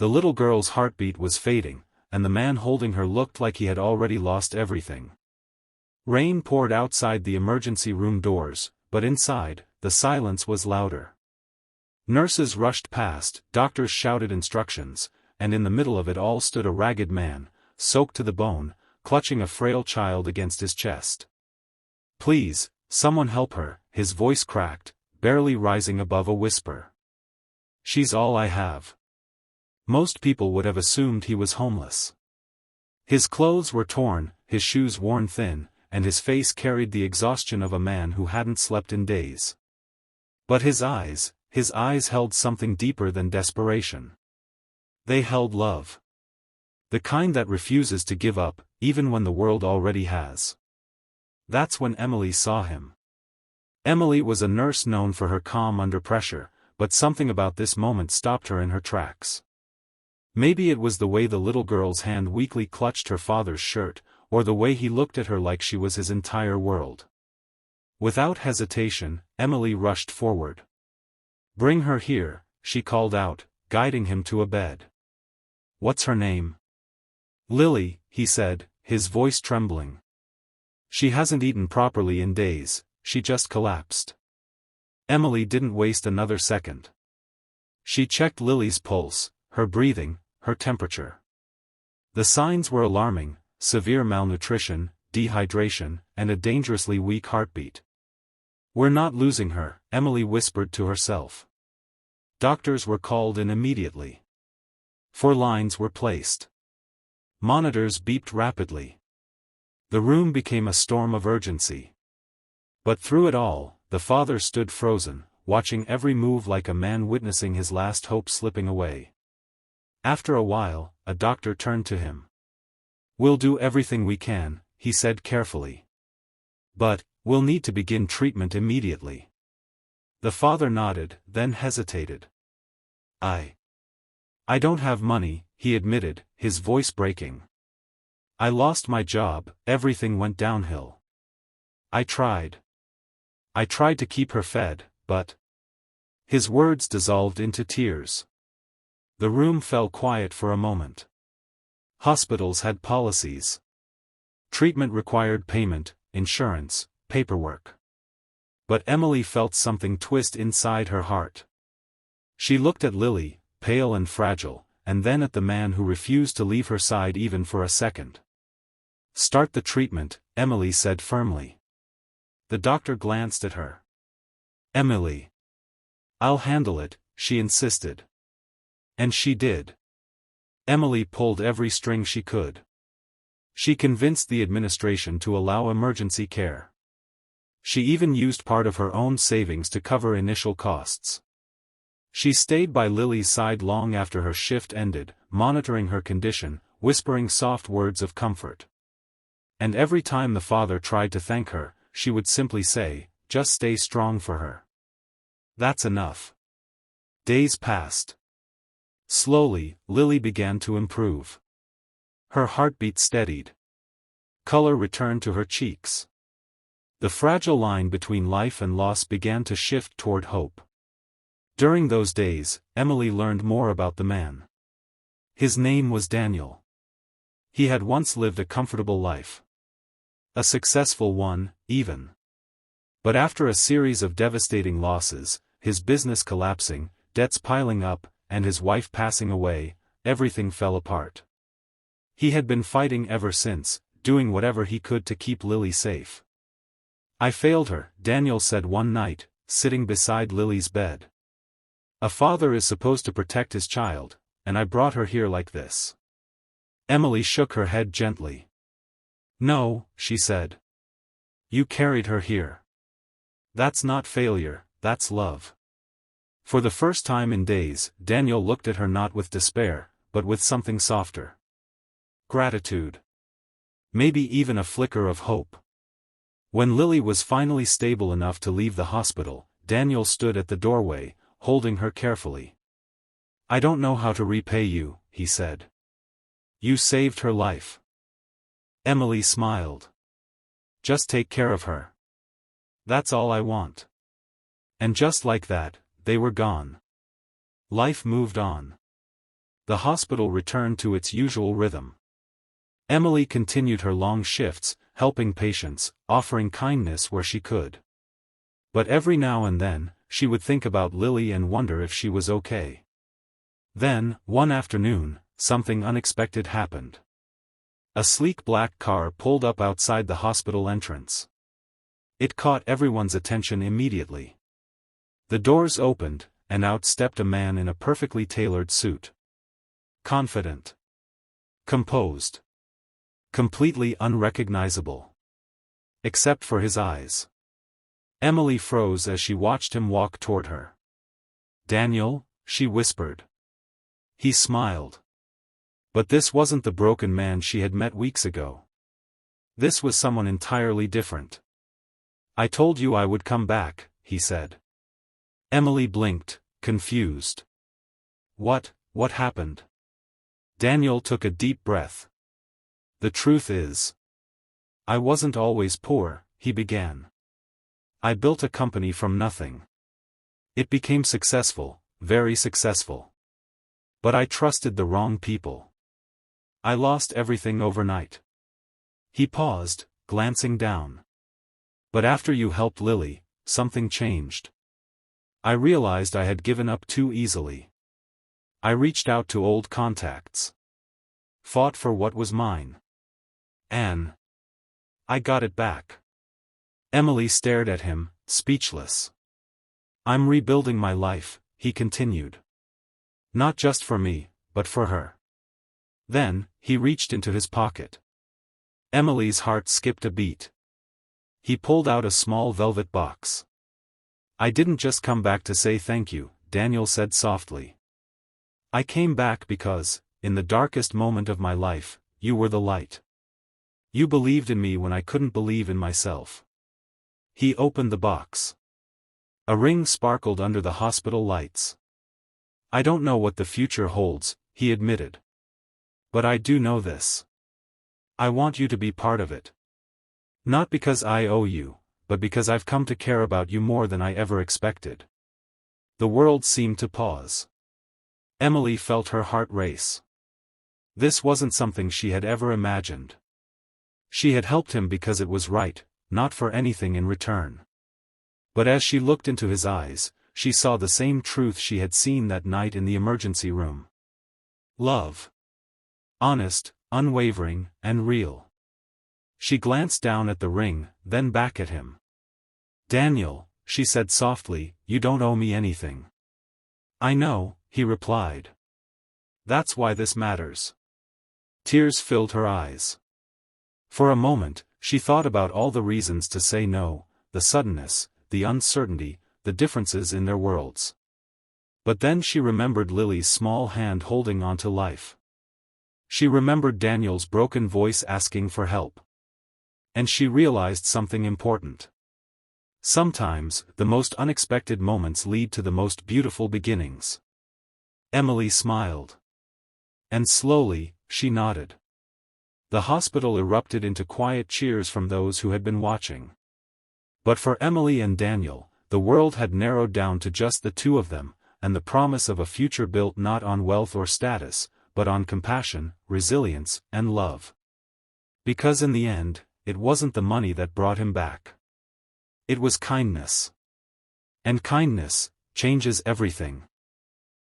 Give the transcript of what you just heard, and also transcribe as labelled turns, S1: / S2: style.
S1: The little girl's heartbeat was fading, and the man holding her looked like he had already lost everything. Rain poured outside the emergency room doors, but inside, the silence was louder. Nurses rushed past, doctors shouted instructions, and in the middle of it all stood a ragged man, soaked to the bone, clutching a frail child against his chest. "Please, someone help her," his voice cracked, barely rising above a whisper. "She's all I have." Most people would have assumed he was homeless. His clothes were torn, his shoes worn thin, and his face carried the exhaustion of a man who hadn't slept in days. But his eyes held something deeper than desperation. They held love. The kind that refuses to give up, even when the world already has. That's when Emily saw him. Emily was a nurse known for her calm under pressure, but something about this moment stopped her in her tracks. Maybe it was the way the little girl's hand weakly clutched her father's shirt, or the way he looked at her like she was his entire world. Without hesitation, Emily rushed forward. "Bring her here," she called out, guiding him to a bed. "What's her name?" "Lily," he said, his voice trembling. "She hasn't eaten properly in days, she just collapsed." Emily didn't waste another second. She checked Lily's pulse, her breathing, her temperature. The signs were alarming: severe malnutrition, dehydration, and a dangerously weak heartbeat. "We're not losing her," Emily whispered to herself. Doctors were called in immediately. 4 lines were placed. Monitors beeped rapidly. The room became a storm of urgency. But through it all, the father stood frozen, watching every move like a man witnessing his last hope slipping away. After a while, a doctor turned to him. "We'll do everything we can," he said carefully. "But, we'll need to begin treatment immediately." The father nodded, then hesitated. I don't have money," he admitted, his voice breaking. "I lost my job, everything went downhill. I tried to keep her fed, but..." His words dissolved into tears. The room fell quiet for a moment. Hospitals had policies. Treatment required payment, insurance, paperwork. But Emily felt something twist inside her heart. She looked at Lily, pale and fragile, and then at the man who refused to leave her side even for a second. "Start the treatment," Emily said firmly. The doctor glanced at her. "Emily." "I'll handle it," she insisted. And she did. Emily pulled every string she could. She convinced the administration to allow emergency care. She even used part of her own savings to cover initial costs. She stayed by Lily's side long after her shift ended, monitoring her condition, whispering soft words of comfort. And every time the father tried to thank her, she would simply say, "Just stay strong for her. That's enough." Days passed. Slowly, Lily began to improve. Her heartbeat steadied. Color returned to her cheeks. The fragile line between life and loss began to shift toward hope. During those days, Emily learned more about the man. His name was Daniel. He had once lived a comfortable life. A successful one, even. But after a series of devastating losses, his business collapsing, debts piling up, and his wife passing away, everything fell apart. He had been fighting ever since, doing whatever he could to keep Lily safe. "I failed her," Daniel said one night, sitting beside Lily's bed. "A father is supposed to protect his child, and I brought her here like this." Emily shook her head gently. "No," she said. "You carried her here. That's not failure, that's love." For the first time in days, Daniel looked at her not with despair, but with something softer. Gratitude. Maybe even a flicker of hope. When Lily was finally stable enough to leave the hospital, Daniel stood at the doorway, holding her carefully. "I don't know how to repay you," he said. "You saved her life." Emily smiled. "Just take care of her. That's all I want." And just like that, they were gone. Life moved on. The hospital returned to its usual rhythm. Emily continued her long shifts, helping patients, offering kindness where she could. But every now and then, she would think about Lily and wonder if she was okay. Then, one afternoon, something unexpected happened. A sleek black car pulled up outside the hospital entrance. It caught everyone's attention immediately. The doors opened, and out stepped a man in a perfectly tailored suit. Confident. Composed. Completely unrecognizable. Except for his eyes. Emily froze as she watched him walk toward her. "Daniel," she whispered. He smiled. But this wasn't the broken man she had met weeks ago. This was someone entirely different. "I told you I would come back," he said. Emily blinked, confused. What happened?" Daniel took a deep breath. "The truth is, I wasn't always poor," he began. "I built a company from nothing. It became successful, very successful. But I trusted the wrong people. I lost everything overnight." He paused, glancing down. "But after you helped Lily, something changed. I realized I had given up too easily. I reached out to old contacts. Fought for what was mine. And I got it back." Emily stared at him, speechless. "I'm rebuilding my life," he continued. "Not just for me, but for her." Then, he reached into his pocket. Emily's heart skipped a beat. He pulled out a small velvet box. "I didn't just come back to say thank you," Daniel said softly. "I came back because, in the darkest moment of my life, you were the light. You believed in me when I couldn't believe in myself." He opened the box. A ring sparkled under the hospital lights. "I don't know what the future holds," he admitted. "But I do know this. I want you to be part of it. Not because I owe you, but because I've come to care about you more than I ever expected." The world seemed to pause. Emily felt her heart race. This wasn't something she had ever imagined. She had helped him because it was right, not for anything in return. But as she looked into his eyes, she saw the same truth she had seen that night in the emergency room. Love. Honest, unwavering, and real. She glanced down at the ring, then back at him. "Daniel," she said softly, "you don't owe me anything." "I know," he replied. "That's why this matters." Tears filled her eyes. For a moment, she thought about all the reasons to say no, the suddenness, the uncertainty, the differences in their worlds. But then she remembered Lily's small hand holding on to life. She remembered Daniel's broken voice asking for help. And she realized something important. Sometimes, the most unexpected moments lead to the most beautiful beginnings. Emily smiled. And slowly, she nodded. The hospital erupted into quiet cheers from those who had been watching. But for Emily and Daniel, the world had narrowed down to just the two of them, and the promise of a future built not on wealth or status, but on compassion, resilience, and love. Because in the end, it wasn't the money that brought him back. It was kindness. And kindness changes everything.